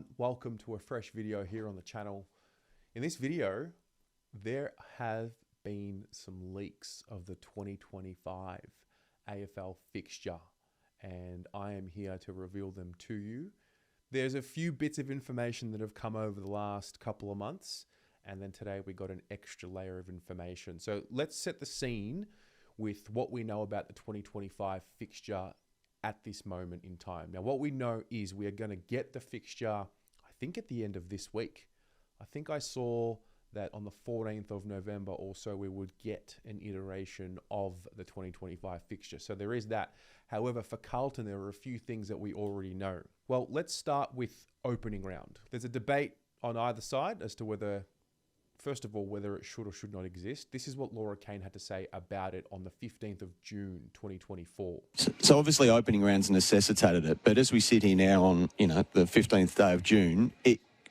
everyone, welcome to a fresh video here on the channel. In this video, there have been some leaks of the 2025 AFL fixture, and I am here to reveal them to you. There's a few bits of information that have come over the last couple of months, and then today we got an extra layer of information. So let's set the scene with what we know about the 2025 fixture at this moment in time. Now, what we know is we are going to get the fixture, I think, at the end of this week. I think I saw that on the 14th of November also we would get an iteration of the 2025 fixture. So there is that. However, for Carlton, there are a few things that we already know. Well, let's start with opening round. There's a debate on either side as to whether, first of all, whether it should or should not exist. This is what Laura Kane had to say about it on the 15th of June, 2024. So obviously opening rounds necessitated it, but as we sit here now on, the 15th day of June,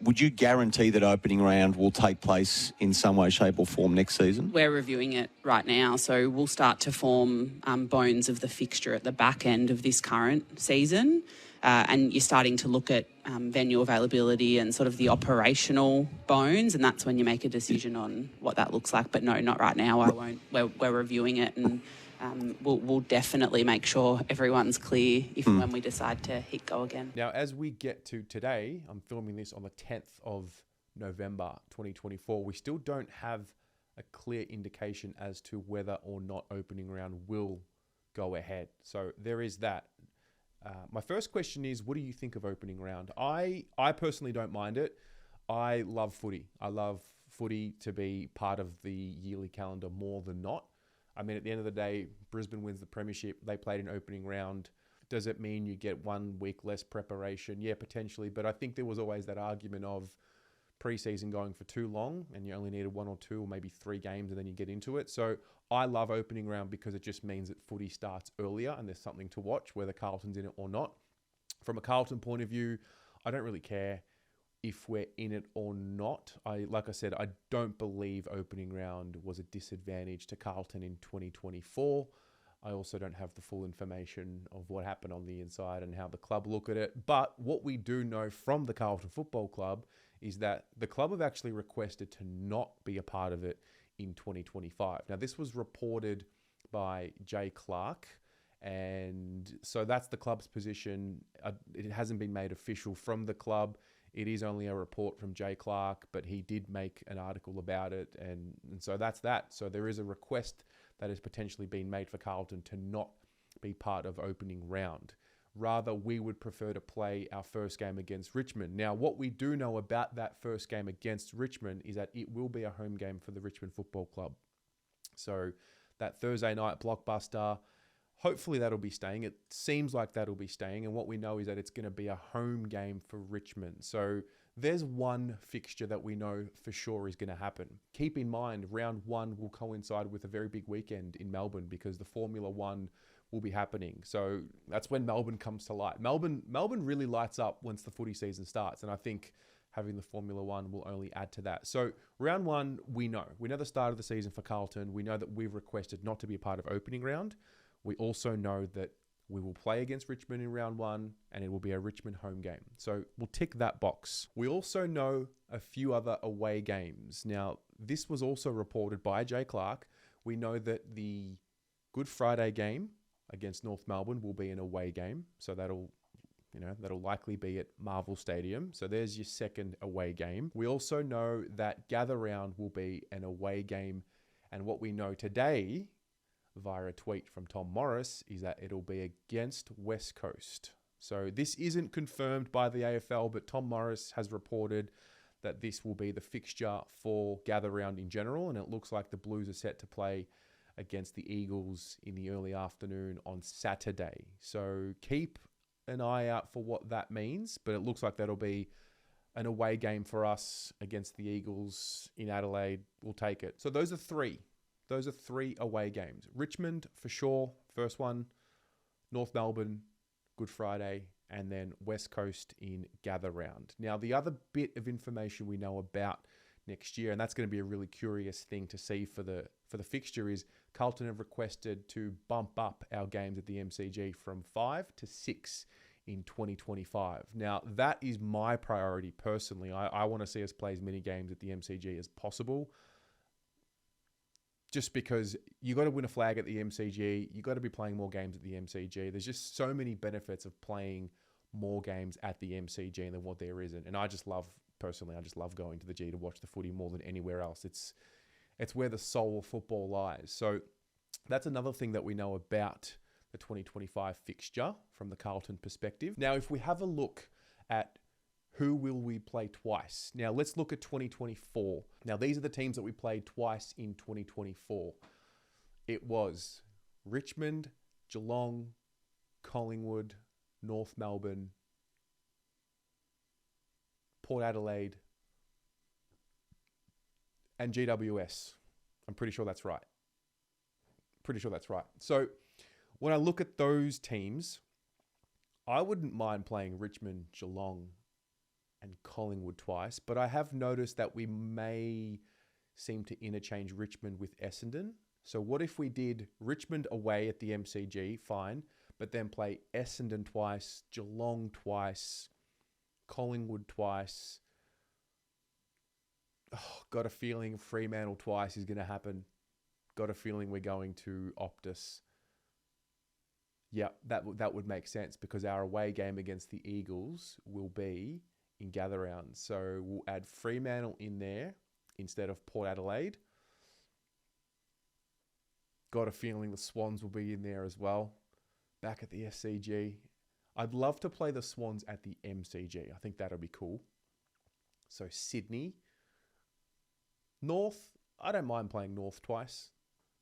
would you guarantee that opening round will take place in some way, shape or form next season? We're reviewing it right now, so we'll start to form bones of the fixture at the back end of this current season. And you're starting to look at venue availability and sort of the operational bones, and that's when you make a decision on what that looks like. But no, not right now. I won't. We're reviewing it, and we'll definitely make sure everyone's clear if and when we decide to hit go again. Now, as we get to today, I'm filming this on the 10th of November, 2024. We still don't have a clear indication as to whether or not opening round will go ahead. So there is that. My first question is, what do you think of opening round? I personally don't mind it. I love footy. I love footy to be part of the yearly calendar more than not. I mean, at the end of the day, Brisbane wins the premiership. They played an opening round. Does it mean you get 1 week less preparation? Yeah, potentially. But I think there was always that argument of preseason going for too long and you only needed 1 or 2 or maybe 3 games and then you get into it. So I love opening round because it just means that footy starts earlier and there's something to watch, whether Carlton's in it or not. From a Carlton point of view, I don't really care if we're in it or not. Like I said, I don't believe opening round was a disadvantage to Carlton in 2024. I also don't have the full information of what happened on the inside and how the club look at it. But what we do know from the Carlton Football Club is that the club have actually requested to not be a part of it in 2025. Now, this was reported by Jay Clark, and so that's the club's position. It hasn't been made official from the club. It is only a report from Jay Clark, but he did make an article about it, and so that's that. So there is a request that has potentially been made for Carlton to not be part of opening round. Rather, we would prefer to play our first game against Richmond. Now, what we do know about that first game against Richmond is that it will be a home game for the Richmond Football Club. So that Thursday night blockbuster, hopefully that'll be staying. It seems like that'll be staying. And what we know is that it's going to be a home game for Richmond. So there's one fixture that we know for sure is going to happen. Keep in mind, round 1 will coincide with a very big weekend in Melbourne because the Formula 1 will be happening. So that's when Melbourne comes to light. Melbourne really lights up once the footy season starts. And I think having the Formula 1 will only add to that. So round 1, we know. We know the start of the season for Carlton. We know that we've requested not to be a part of opening round. We also know that we will play against Richmond in round 1 and it will be a Richmond home game. So we'll tick that box. We also know a few other away games. Now, this was also reported by Jay Clark. We know that the Good Friday game against North Melbourne will be an away game. So that'll likely be at Marvel Stadium. So there's your second away game. We also know that Gather Round will be an away game. And what we know today, via a tweet from Tom Morris, is that it'll be against West Coast. So this isn't confirmed by the AFL, but Tom Morris has reported that this will be the fixture for Gather Round in general. And it looks like the Blues are set to play against the Eagles in the early afternoon on Saturday. So keep an eye out for what that means, but it looks like that'll be an away game for us against the Eagles in Adelaide. We'll take it. So those are 3. Those are 3 away games. Richmond, for sure, first one. North Melbourne, Good Friday, and then West Coast in Gather Round. Now, the other bit of information we know about next year, and that's going to be a really curious thing to see for the fixture, is Carlton have requested to bump up our games at the MCG from 5 to 6 in 2025. Now, that is my priority personally. I want to see us play as many games at the MCG as possible. Just because you got to win a flag at the MCG, you got to be playing more games at the MCG. There's just so many benefits of playing more games at the MCG than what there isn't. And I just love going to the G to watch the footy more than anywhere else. It's where the soul of football lies. So that's another thing that we know about the 2025 fixture from the Carlton perspective. Now, if we have a look at who will we play twice? Now, let's look at 2024. Now, these are the teams that we played twice in 2024. It was Richmond, Geelong, Collingwood, North Melbourne, Port Adelaide, and GWS. I'm pretty sure that's right. So when I look at those teams, I wouldn't mind playing Richmond, Geelong, and Collingwood twice, but I have noticed that we may seem to interchange Richmond with Essendon. So what if we did Richmond away at the MCG, fine, but then play Essendon twice, Geelong twice, Collingwood twice. Oh, got a feeling Fremantle twice is going to happen. Got a feeling we're going to Optus. Yeah, that would make sense because our away game against the Eagles will be in gather round. So we'll add Fremantle in there instead of Port Adelaide. Got a feeling the Swans will be in there as well. Back at the SCG. I'd love to play the Swans at the MCG. I think that'll be cool. So Sydney. North, I don't mind playing North twice,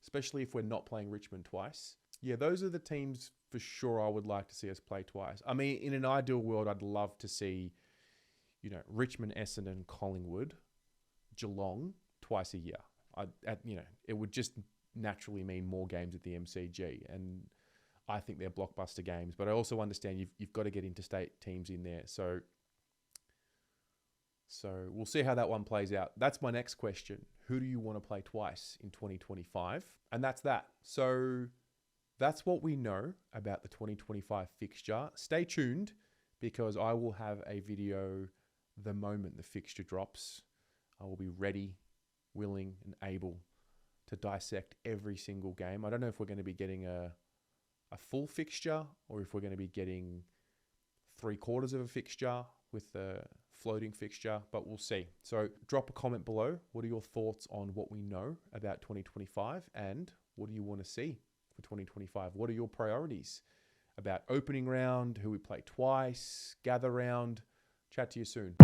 especially if we're not playing Richmond twice. Yeah, those are the teams for sure I would like to see us play twice. I mean, in an ideal world, I'd love to see, Richmond, Essendon, Collingwood, Geelong twice a year. It would just naturally mean more games at the MCG, and I think they're blockbuster games. But I also understand you've got to get interstate teams in there. So we'll see how that one plays out. That's my next question. Who do you want to play twice in 2025? And that's that. So that's what we know about the 2025 fixture. Stay tuned because I will have a video the moment the fixture drops. I will be ready, willing, and able to dissect every single game. I don't know if we're going to be getting a full fixture or if we're going to be getting 3/4 of a fixture with the floating fixture, but we'll see. So drop a comment below. What are your thoughts on what we know about 2025 and what do you want to see for 2025? What are your priorities about opening round, who we play twice, gather round? Chat to you soon.